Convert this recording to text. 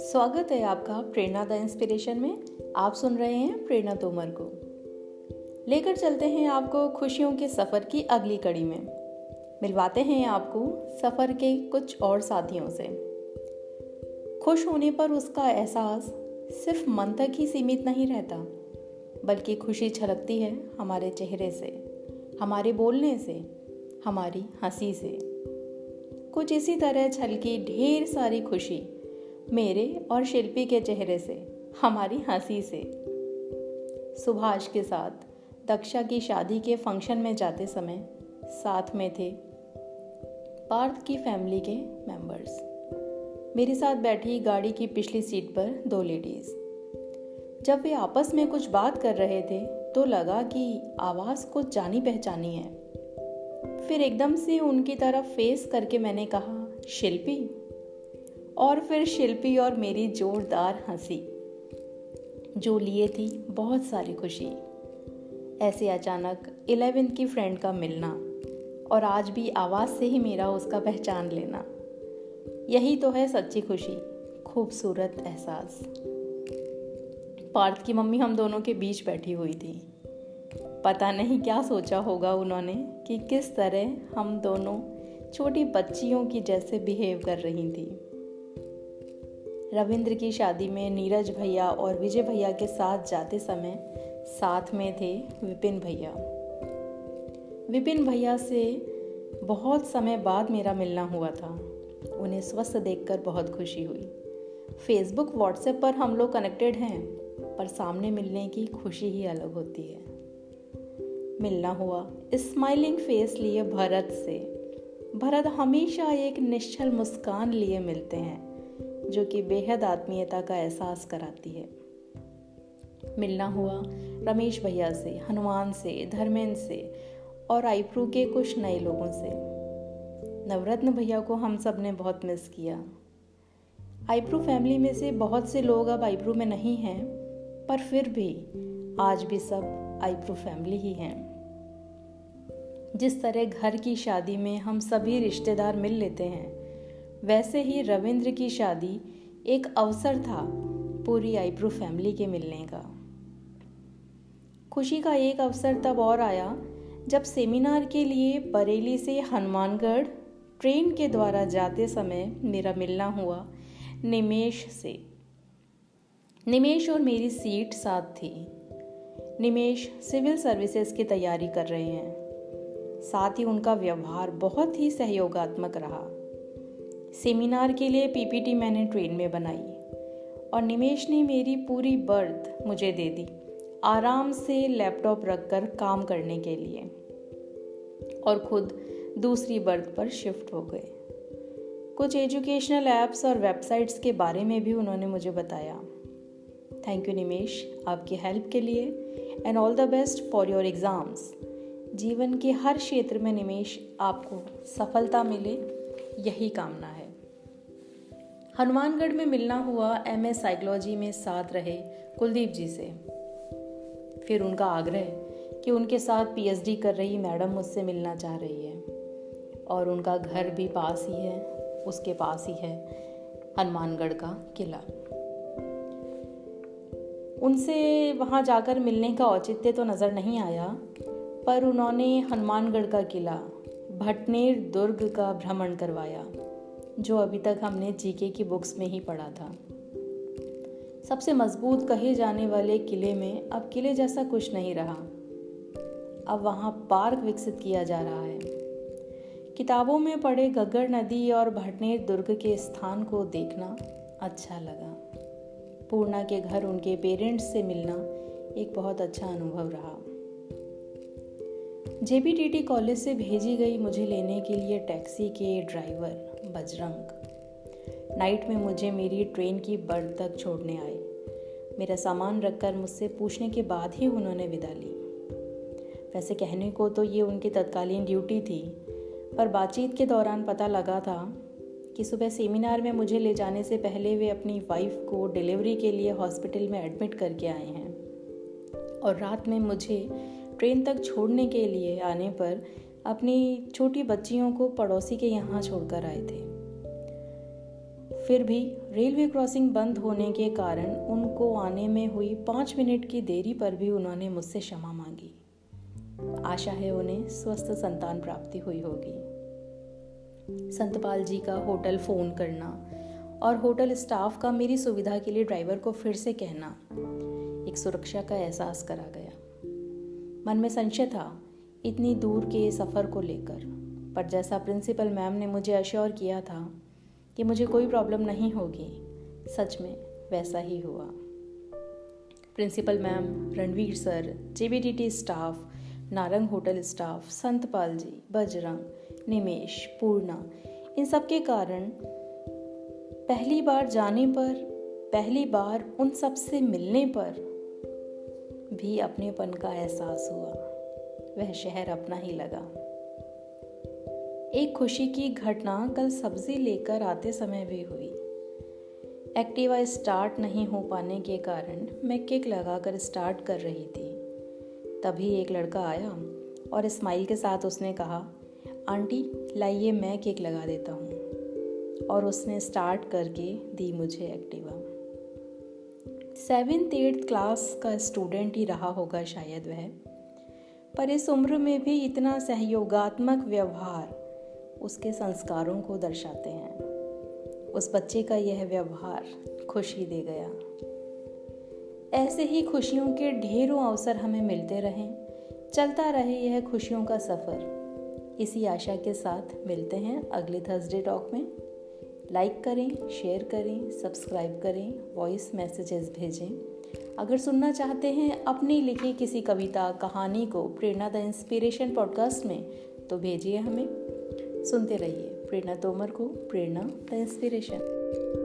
स्वागत है आपका प्रेरणा द इंस्पिरेशन में। आप सुन रहे हैं प्रेरणा तोमर को। लेकर चलते हैं आपको खुशियों के सफ़र की अगली कड़ी में। मिलवाते हैं आपको सफ़र के कुछ और साथियों से। खुश होने पर उसका एहसास सिर्फ मन तक ही सीमित नहीं रहता, बल्कि खुशी छलकती है हमारे चेहरे से, हमारे बोलने से, हमारी हंसी से। कुछ इसी तरह छलकी ढेर सारी खुशी मेरे और शिल्पी के चेहरे से, हमारी हंसी से। सुभाष के साथ दक्षा की शादी के फंक्शन में जाते समय साथ में थे पार्थ की फैमिली के मेंबर्स। मेरे साथ बैठी गाड़ी की पिछली सीट पर दो लेडीज। जब वे आपस में कुछ बात कर रहे थे तो लगा कि आवाज़ कुछ जानी पहचानी है। फिर एकदम से उनकी तरफ फेस करके मैंने कहा, शिल्पी। और फिर शिल्पी और मेरी जोरदार हंसी, जो लिए थी बहुत सारी खुशी। ऐसे अचानक 11th की फ्रेंड का मिलना और आज भी आवाज़ से ही मेरा उसका पहचान लेना, यही तो है सच्ची खुशी, खूबसूरत एहसास। पार्थ की मम्मी हम दोनों के बीच बैठी हुई थी। पता नहीं क्या सोचा होगा उन्होंने कि किस तरह हम दोनों छोटी बच्चियों की जैसे बिहेव कर रही थी। रविंद्र की शादी में नीरज भैया और विजय भैया के साथ जाते समय साथ में थे विपिन भैया। विपिन भैया से बहुत समय बाद मेरा मिलना हुआ था। उन्हें स्वस्थ देखकर बहुत खुशी हुई। फेसबुक व्हाट्सएप पर हम लोग कनेक्टेड हैं, पर सामने मिलने की खुशी ही अलग होती है। मिलना हुआ स्माइलिंग फेस लिए भरत से। भरत हमेशा एक निश्चल मुस्कान लिए मिलते हैं, जो कि बेहद आत्मीयता का एहसास कराती है। मिलना हुआ रमेश भैया से, हनुमान से, धर्मेंद्र से और आईप्रू के कुछ नए लोगों से। नवरत्न भैया को हम सब ने बहुत मिस किया। आईप्रू फैमिली में से बहुत से लोग अब आईप्रू में नहीं हैं, पर फिर भी आज भी सब आईप्रू फैमिली ही हैं। जिस तरह घर की शादी में हम सभी रिश्तेदार मिल लेते हैं, वैसे ही रविंद्र की शादी एक अवसर था पूरी आईप्रू फैमिली के मिलने का। खुशी का एक अवसर तब और आया जब सेमिनार के लिए बरेली से हनुमानगढ़ ट्रेन के द्वारा जाते समय मेरा मिलना हुआ निमेश से। निमेश और मेरी सीट साथ थी। निमेश सिविल सर्विसेज की तैयारी कर रहे हैं। साथ ही उनका व्यवहार बहुत ही सहयोगात्मक रहा। सेमिनार के लिए पीपीटी मैंने ट्रेन में बनाई और निमेश ने मेरी पूरी बर्थ मुझे दे दी, आराम से लैपटॉप रखकर काम करने के लिए, और खुद दूसरी बर्थ पर शिफ्ट हो गए। कुछ एजुकेशनल ऐप्स और वेबसाइट्स के बारे में भी उन्होंने मुझे बताया। थैंक यू निमेश, आपकी हेल्प के लिए, and all the best for your exams. जीवन के हर क्षेत्र में निमेश आपको सफलता मिले, यही कामना है। हनुमानगढ़ में मिलना हुआ एमए साइकोलॉजी में साथ रहे कुलदीप जी से। फिर उनका आग्रह कि उनके साथ पीएचडी कर रही मैडम मुझसे मिलना चाह रही है, और उनका घर भी पास ही है, उसके पास ही है हनुमानगढ़ का किला। उनसे वहाँ जाकर मिलने का औचित्य तो नज़र नहीं आया, पर उन्होंने हनुमानगढ़ का किला, भटनेर दुर्ग का भ्रमण करवाया, जो अभी तक हमने जीके की बुक्स में ही पढ़ा था। सबसे मजबूत कहे जाने वाले किले में अब किले जैसा कुछ नहीं रहा। अब वहाँ पार्क विकसित किया जा रहा है। किताबों में पढ़े घग्गर नदी और भटनेर दुर्ग के स्थान को देखना अच्छा लगा। पूर्णा के घर उनके पेरेंट्स से मिलना एक बहुत अच्छा अनुभव रहा। जेबीटीटी कॉलेज से भेजी गई मुझे लेने के लिए टैक्सी के ड्राइवर बजरंग नाइट में मुझे मेरी ट्रेन की बर्थ तक छोड़ने आए। मेरा सामान रखकर मुझसे पूछने के बाद ही उन्होंने विदा ली। वैसे कहने को तो ये उनकी तत्कालीन ड्यूटी थी, पर बातचीत के दौरान पता लगा था कि सुबह सेमिनार में मुझे ले जाने से पहले वे अपनी वाइफ को डिलीवरी के लिए हॉस्पिटल में एडमिट करके आए हैं, और रात में मुझे ट्रेन तक छोड़ने के लिए आने पर अपनी छोटी बच्चियों को पड़ोसी के यहाँ छोड़कर आए थे। फिर भी रेलवे क्रॉसिंग बंद होने के कारण उनको आने में हुई 5 मिनट की देरी पर भी उन्होंने मुझसे क्षमा मांगी। आशा है उन्हें स्वस्थ संतान प्राप्ति हुई होगी। संतपाल जी का होटल फ़ोन करना और होटल स्टाफ का मेरी सुविधा के लिए ड्राइवर को फिर से कहना एक सुरक्षा का एहसास करा गया। मन में संशय था इतनी दूर के सफ़र को लेकर, पर जैसा प्रिंसिपल मैम ने मुझे अश्योर किया था कि मुझे कोई प्रॉब्लम नहीं होगी, सच में वैसा ही हुआ। Principal ma'am, Ranveer sir, JBTT staff, Narang hotel staff, Santpal ji, Bajrang, Nimesh, Purna, इन सब के कारण पहली बार जाने पर, पहली बार उन सब से मिलने पर भी अपनेपन का एहसास हुआ। वह शहर अपना ही लगा। एक खुशी की घटना कल सब्जी लेकर आते समय भी हुई। एक्टिवा स्टार्ट नहीं हो पाने के कारण मैं किक लगाकर स्टार्ट कर रही थी। तभी एक लड़का आया और स्माइल के साथ उसने कहा, आंटी लाइए मैं किक लगा देता हूँ, और उसने स्टार्ट करके दी मुझे एक्टिवा। 7th 8th क्लास का स्टूडेंट ही रहा होगा शायद वह, पर इस उम्र में भी इतना सहयोगात्मक व्यवहार उसके संस्कारों को दर्शाते हैं। उस बच्चे का यह व्यवहार खुशी दे गया। ऐसे ही खुशियों के ढेरों अवसर हमें मिलते रहें, चलता रहे यह खुशियों का सफ़र। इसी आशा के साथ मिलते हैं अगले थर्सडे टॉक में। लाइक करें, शेयर करें, सब्सक्राइब करें, वॉइस मैसेजेस भेजें। अगर सुनना चाहते हैं अपनी लिखी किसी कविता, कहानी को प्रेरणा द इंस्पिरेशन पॉडकास्ट में, तो भेजिए हमें। सुनते रहिए प्रेरणा तोमर को, प्रेरणा द इंस्पिरेशन।